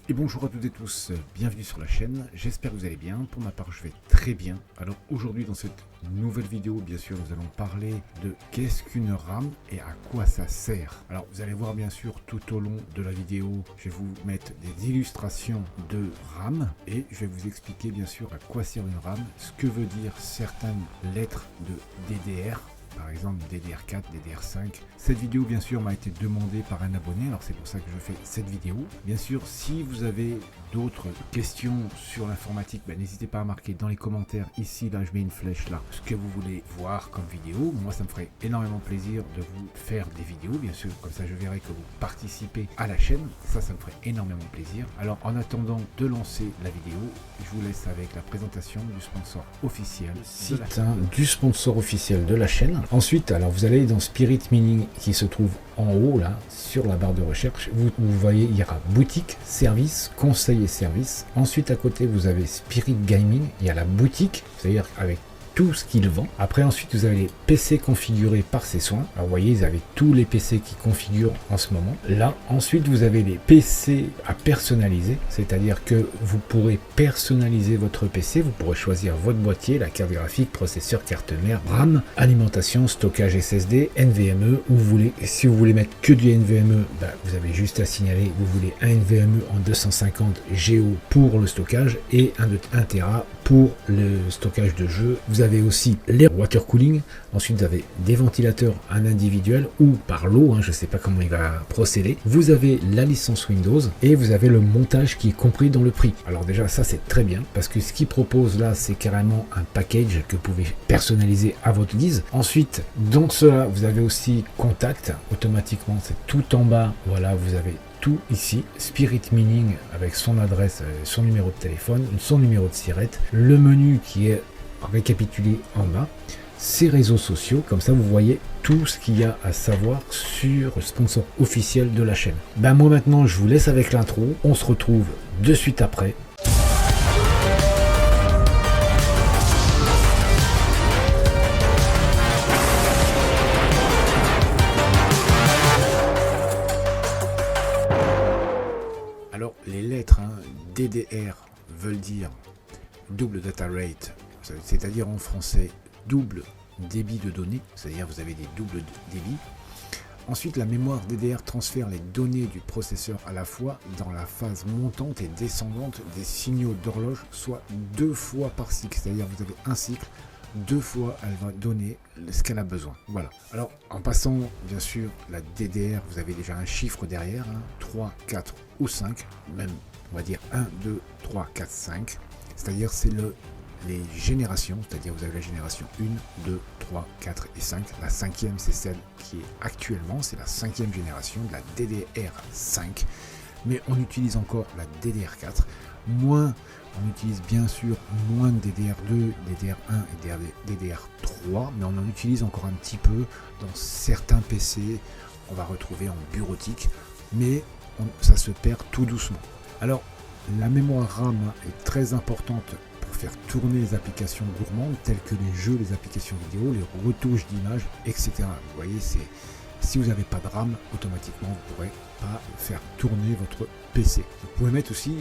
Et bonjour à toutes et tous, bienvenue sur la chaîne, j'espère que vous allez bien, pour ma part je vais très bien. Alors aujourd'hui dans cette nouvelle vidéo bien sûr nous allons parler de qu'est-ce qu'une RAM et à quoi ça sert. Alors vous allez voir bien sûr tout au long de la vidéo, je vais vous mettre des illustrations de RAM et je vais vous expliquer bien sûr à quoi sert une RAM, ce que veut dire certaines lettres de DDR. Par exemple DDR4, DDR5. Cette vidéo bien sûr m'a été demandée par un abonné, alors c'est pour ça que je fais cette vidéo. Bien sûr, si vous avez d'autres questions sur l'informatique, n'hésitez pas à marquer dans les commentaires, ici là je mets une flèche là, ce que vous voulez voir comme vidéo. Moi ça me ferait énormément plaisir de vous faire des vidéos, bien sûr, comme ça je verrai que vous participez à la chaîne, ça me ferait énormément plaisir. Alors en attendant de lancer la vidéo, je vous laisse avec la présentation du sponsor officiel, du sponsor officiel de la chaîne. Ensuite, alors vous allez dans Spirit Mining qui se trouve en haut là, sur la barre de recherche. Vous voyez, il y aura boutique, service, conseil et service. Ensuite, à côté, vous avez Spirit Gaming. Il y a la boutique, c'est-à-dire avec tout ce qu'il vend. Après, ensuite, vous avez les PC configurés par ses soins. Alors, vous voyez, ils avaient tous les PC qui configurent en ce moment. Là, ensuite, vous avez les PC à personnaliser, c'est-à-dire que vous pourrez personnaliser votre PC. Vous pourrez choisir votre boîtier, la carte graphique, processeur, carte mère, RAM, alimentation, stockage SSD, NVMe, où vous voulez. Et si vous voulez mettre que du NVMe, vous avez juste à signaler, vous voulez un NVMe en 250 Go pour le stockage et un 1 Tera pour le stockage de jeux. Vous avez aussi les water cooling. Ensuite, vous avez des ventilateurs en individuel ou par lot, je ne sais pas comment il va procéder. Vous avez la licence Windows et vous avez le montage qui est compris dans le prix. Alors déjà, ça c'est très bien parce que ce qu'il propose là, c'est carrément un package que vous pouvez personnaliser à votre guise. Ensuite, dans cela, vous avez aussi contact automatiquement. C'est tout en bas. Voilà, vous avez tout ici, Spirit Mining avec son adresse, son numéro de téléphone, son numéro de SIRET, le menu qui est récapitulé en bas, ses réseaux sociaux, comme ça vous voyez tout ce qu'il y a à savoir sur le sponsor officiel de la chaîne. Moi maintenant je vous laisse avec l'intro, on se retrouve de suite après. Alors les lettres DDR veulent dire double data rate, c'est-à-dire en français double débit de données, c'est-à-dire vous avez des doubles débits. Ensuite, la mémoire DDR transfère les données du processeur à la fois dans la phase montante et descendante des signaux d'horloge, soit 2 fois par cycle, c'est-à-dire vous avez un cycle, 2 fois elle va donner ce qu'elle a besoin. Voilà. Alors en passant bien sûr la DDR, vous avez déjà un chiffre derrière, 3, 4 ou 5, même on va dire 1, 2, 3, 4, 5, c'est-à-dire c'est les générations, c'est-à-dire vous avez la génération 1, 2, 3, 4 et 5. La cinquième, c'est celle qui est actuellement, c'est la 5e génération de la DDR5. Mais on utilise encore la DDR4. On utilise bien sûr moins de DDR2, DDR1 et DDR3, mais on en utilise encore un petit peu dans certains PC. On va retrouver en bureautique, mais ça se perd tout doucement. Alors, la mémoire RAM est très importante pour faire tourner les applications gourmandes telles que les jeux, les applications vidéo, les retouches d'images, etc. Vous voyez, si vous n'avez pas de RAM, automatiquement vous ne pourrez pas faire tourner votre PC. Vous pouvez mettre aussi,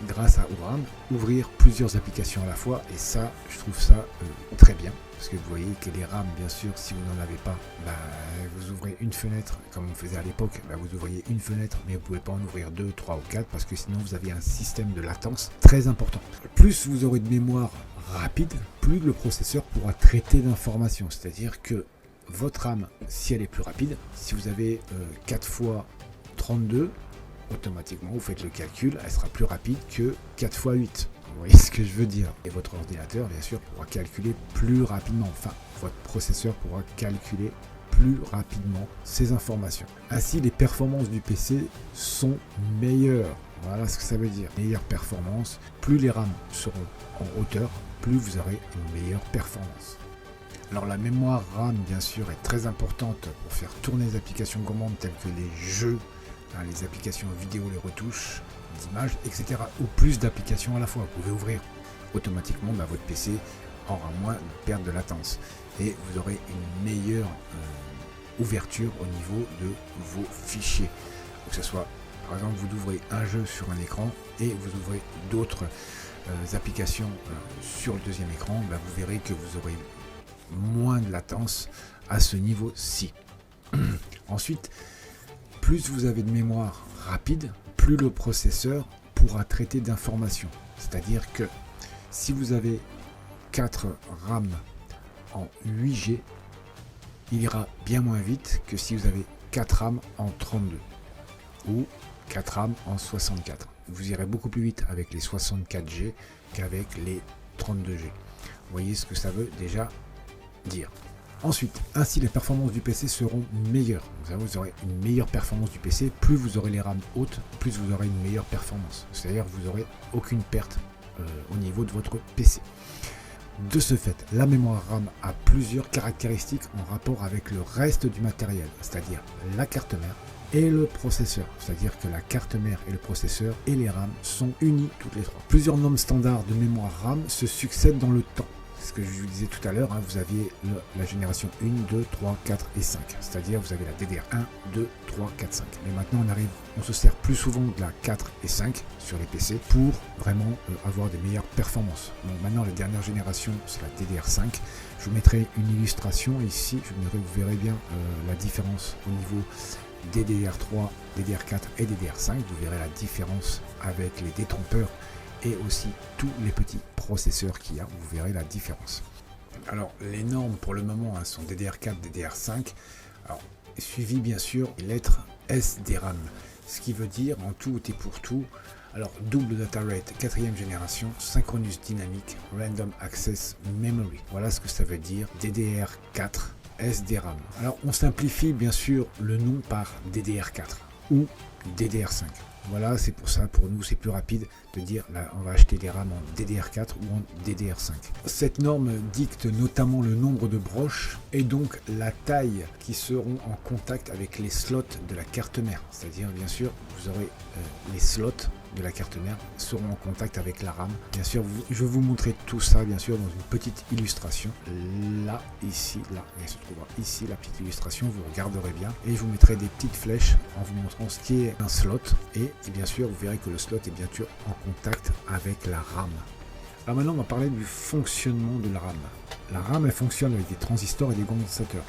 grâce à RAM, ouvrir plusieurs applications à la fois, et ça, je trouve ça très bien. Parce que vous voyez que les RAM, bien sûr, si vous n'en avez pas, vous ouvrez une fenêtre, comme on faisait à l'époque, vous ouvriez une fenêtre, mais vous ne pouvez pas en ouvrir 2, 3 ou 4, parce que sinon vous avez un système de latence très important. Plus vous aurez de mémoire rapide, plus le processeur pourra traiter d'informations. C'est-à-dire que votre RAM, si elle est plus rapide, si vous avez 4 fois 32, automatiquement vous faites le calcul, elle sera plus rapide que 4 fois 8. Vous voyez ce que je veux dire. Et votre ordinateur, bien sûr, pourra calculer plus rapidement. Enfin, votre processeur pourra calculer plus rapidement ces informations. Ainsi, les performances du PC sont meilleures. Voilà ce que ça veut dire. Meilleure performance. Plus les RAM seront en hauteur, plus vous aurez une meilleure performance. Alors la mémoire RAM, bien sûr, est très importante pour faire tourner les applications gourmandes telles que les jeux, les applications vidéo, les retouches d'images, etc. ou plus d'applications à la fois. Vous pouvez ouvrir automatiquement, votre PC aura moins de perte de latence et vous aurez une meilleure ouverture au niveau de vos fichiers, que ce soit Par exemple, vous ouvrez un jeu sur un écran et vous ouvrez d'autres applications sur le deuxième écran, vous verrez que vous aurez moins de latence à ce niveau-ci. Ensuite, plus vous avez de mémoire rapide, plus le processeur pourra traiter d'informations. C'est-à-dire que si vous avez 4 RAM en 8G, il ira bien moins vite que si vous avez 4 RAM en 32 ou 4 RAM en 64. Vous irez beaucoup plus vite avec les 64G qu'avec les 32G. Vous voyez ce que ça veut déjà dire. Ensuite, ainsi les performances du PC seront meilleures. Vous aurez une meilleure performance du PC. Plus vous aurez les RAM hautes, plus vous aurez une meilleure performance. C'est-à-dire que vous n'aurez aucune perte au niveau de votre PC. De ce fait, la mémoire RAM a plusieurs caractéristiques en rapport avec le reste du matériel, c'est-à-dire la carte mère et le processeur. C'est-à-dire que la carte mère et le processeur et les RAM sont unis toutes les trois. Plusieurs normes standards de mémoire RAM se succèdent dans le temps. C'est ce que je vous disais tout à l'heure, vous aviez la génération 1, 2, 3, 4 et 5. C'est-à-dire vous avez la DDR1, 2, 3, 4, 5. Mais maintenant on se sert plus souvent de la 4 et 5 sur les PC pour vraiment avoir des meilleures performances. Donc maintenant la dernière génération c'est la DDR5. Je vous mettrai une illustration ici, vous verrez bien la différence au niveau DDR3, DDR4 et DDR5. Vous verrez la différence avec les détrompeurs et aussi tous les petits processeurs qu'il y a, vous verrez la différence. Alors les normes pour le moment sont DDR4, DDR5, alors, suivi bien sûr les lettres SDRAM, ce qui veut dire en tout et pour tout, alors double data rate 4e génération, synchronous dynamic, random access memory, voilà ce que ça veut dire DDR4 SDRAM. Alors on simplifie bien sûr le nom par DDR4 ou DDR5. Voilà, c'est pour ça, pour nous, c'est plus rapide de dire, là, on va acheter des RAM en DDR4 ou en DDR5. Cette norme dicte notamment le nombre de broches et donc la taille qui seront en contact avec les slots de la carte mère. C'est-à-dire, bien sûr, vous aurez les slots de la carte mère seront en contact avec la RAM. Bien sûr, je vais vous montrer tout ça, bien sûr, dans une petite illustration. Là, ici, là, elle se trouvera ici, la petite illustration, vous regarderez bien. Et je vous mettrai des petites flèches en vous montrant ce qui est un slot. Et bien sûr, vous verrez que le slot est bien sûr en contact avec la RAM. Alors maintenant, on va parler du fonctionnement de la RAM. La RAM, elle fonctionne avec des transistors et des condensateurs.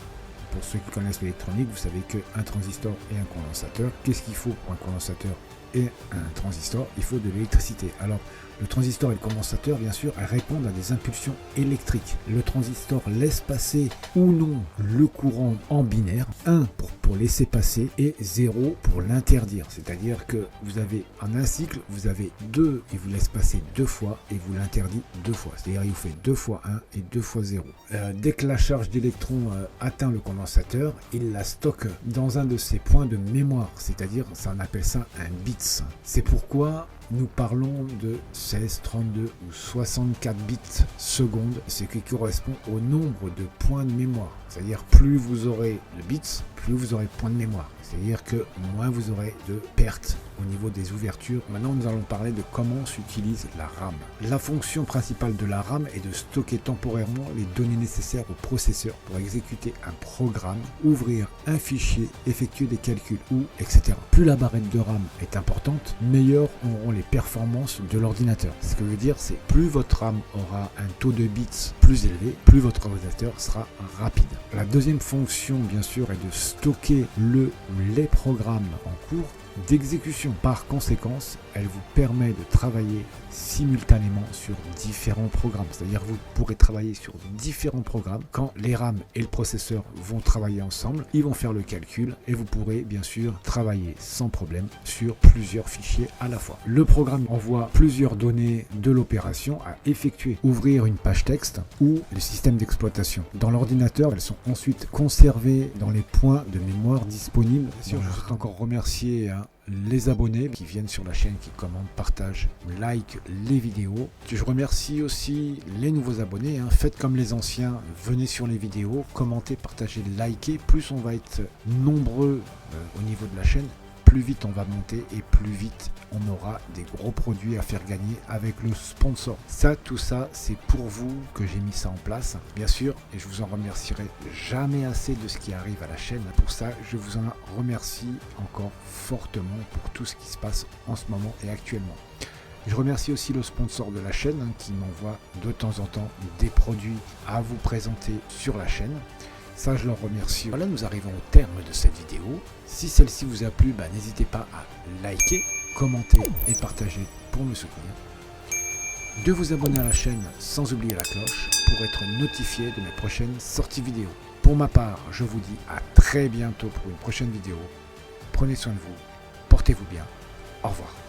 Pour ceux qui connaissent l'électronique, vous savez qu'un transistor et un condensateur, qu'est-ce qu'il faut pour un condensateur et un transistor? Il faut de l'électricité. Alors, le transistor et le condensateur, bien sûr, répondent à des impulsions électriques. Le transistor laisse passer ou non le courant en binaire, 1 pour laisser passer et 0 pour l'interdire. C'est-à-dire que vous avez en un cycle, vous avez 2, il vous laisse passer 2 fois et vous l'interdit 2 fois. C'est-à-dire il vous fait 2 fois 1 et 2 fois 0. Dès que la charge d'électrons atteint le condensateur, il la stocke dans un de ses points de mémoire. C'est-à-dire, on appelle ça un bits. C'est pourquoi nous parlons de 16, 32 ou 64 bits secondes, ce qui correspond au nombre de points de mémoire. C'est-à-dire plus vous aurez de bits, plus vous aurez de points de mémoire. C'est-à-dire que moins vous aurez de pertes au niveau des ouvertures. Maintenant, nous allons parler de comment s'utilise la RAM. La fonction principale de la RAM est de stocker temporairement les données nécessaires au processeur pour exécuter un programme, ouvrir un fichier, effectuer des calculs ou etc. Plus la barrette de RAM est importante, meilleures auront les performances de l'ordinateur. Ce que veut dire, c'est plus votre RAM aura un taux de bits plus élevé, plus votre ordinateur sera rapide. La deuxième fonction, bien sûr, est de stocker les programmes en cours d'exécution. Par conséquence, elle vous permet de travailler simultanément sur différents programmes. C'est-à-dire vous pourrez travailler sur différents programmes. Quand les RAM et le processeur vont travailler ensemble, ils vont faire le calcul et vous pourrez bien sûr travailler sans problème sur plusieurs fichiers à la fois. Le programme envoie plusieurs données de l'opération à effectuer. Ouvrir une page texte ou le système d'exploitation. Dans l'ordinateur, elles sont ensuite conservées dans les points de mémoire disponibles. Je souhaite encore remercier les abonnés qui viennent sur la chaîne, qui commentent, partagent, like les vidéos. Je remercie aussi les nouveaux abonnés. Faites comme les anciens, venez sur les vidéos, commentez, partagez, likez. Plus on va être nombreux au niveau de la chaîne, plus vite on va monter et plus vite on aura des gros produits à faire gagner avec le sponsor. Tout ça, c'est pour vous que j'ai mis ça en place, bien sûr, et je vous en remercierai jamais assez de ce qui arrive à la chaîne. Pour ça, je vous en remercie encore fortement pour tout ce qui se passe en ce moment et actuellement. Je remercie aussi le sponsor de la chaîne qui m'envoie de temps en temps des produits à vous présenter sur la chaîne. Ça, je leur remercie. Voilà, nous arrivons au terme de cette vidéo. Si celle-ci vous a plu, n'hésitez pas à liker, commenter et partager pour me soutenir. De vous abonner à la chaîne sans oublier la cloche pour être notifié de mes prochaines sorties vidéo. Pour ma part, je vous dis à très bientôt pour une prochaine vidéo. Prenez soin de vous, portez-vous bien. Au revoir.